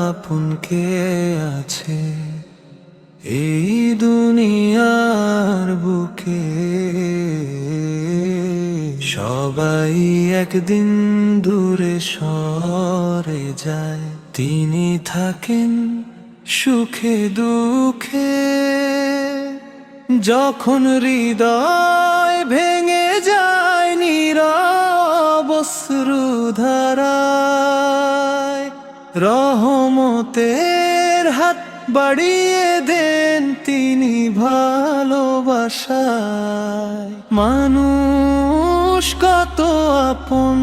আপন কে আছে এই দুনিয়ার বুকে? সবাই একদিন দূরে সরে যায়, তিনি থাকেন সুখে দুঃখে। যখন হৃদয় ভেঙে যায় নীরব অশ্রুধারায়, রহমতের হাত বাড়িয়ে দেন তিনি ভালোবাসায়। মানুষ কত আপন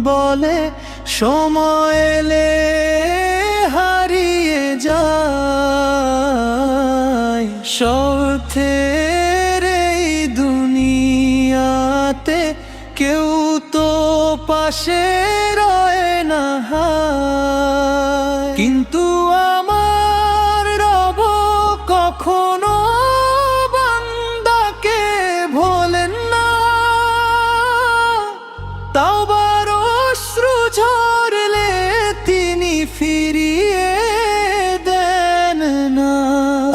বলে, সময় এলে হারিয়ে যায়। স্বার্থের এই দুনিয়াতে কেউ তো পাশে রয় না, কিন্তু আমার রব কখনো বান্দাকে ভোলেন না। তাওবার অশ্রু ঝরলে তিনি ফিরিয়ে দেন না।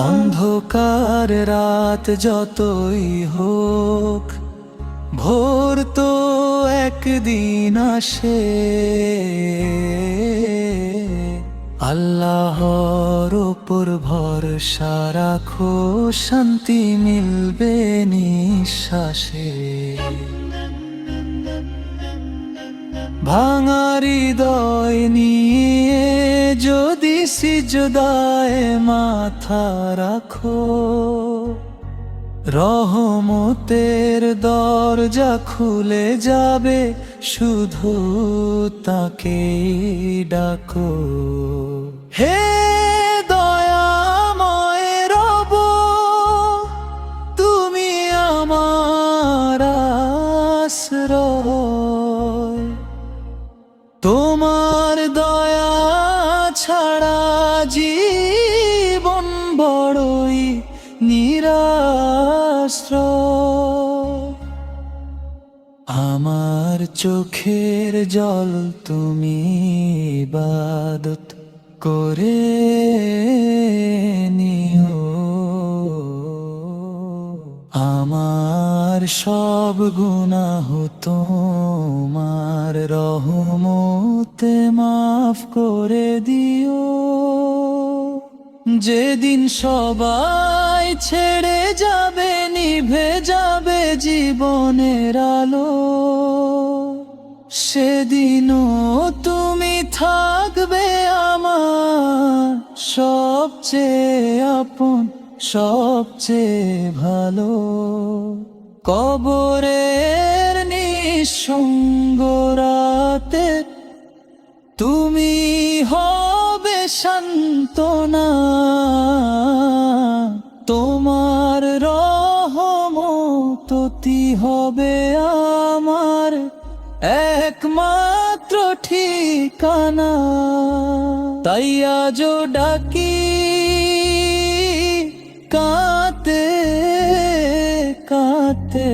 অন্ধকার রাত যতই হোক, ভোর তো একদিন আসে। আল্লাহর উপর ভরসা রাখো, শান্তি মিলবে নিঃশ্বাসে। ভাঙা হৃদয় নিয়ে যদি সিজদায় মাথা রাখো, রহমতের দরজা খুলে যাবে, শুধু তাকে ডাকো। হে দয়াময় রব, তুমি আমার আশ্রয়। তোমার দয়া ছাড়া জীবন বড়ই নিরাশ্রয়। আমার চোখের জল তুমি ইবাদত করে নিও, আমার সব গুনাহ তোমার রহমতে মাফ করে দিও। যেদিন সবাই ছেড়ে যাবে, নিভে যাবে জীবনের আলো, সেদিনও তুমি থাকবে আমার সবচেয়ে আপন, সবচেয়ে ভালো। কবরের নিঃসঙ্গ রাতে তুমি হবে সান্ত্বনা, তোমার রহমতই হবে আমার একমাত্র ঠিকানা। তাই আজও ডাকি কাঁদতে কাঁদতে,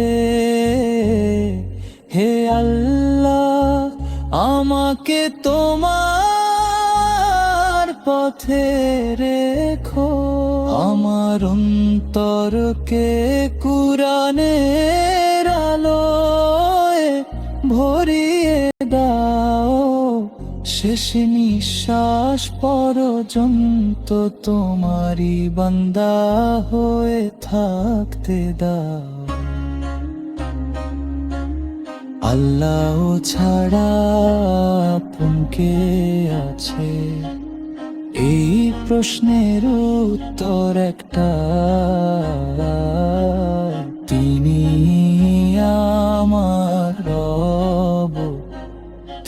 হে আল্লাহ আমাকে তোমার পথে রেখো। আমার অন্তরকে কুরআনের আলোয় ভরিয়ে দাও, শেষ নিঃশ্বাস পর্যন্ত তোমারই বান্দা হয়ে থাকতে দাও। আল্লাহ ছাড়া আপন কে আছে, এই প্রশ্নের উত্তর একটা, তিনি আমার রব,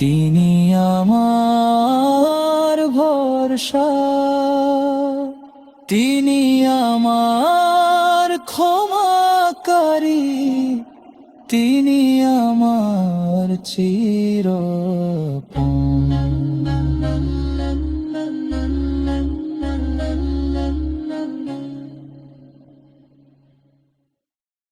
তিনি আমার ভরসা, তিনি আমার ক্ষমাকারী, তিনি আমার চির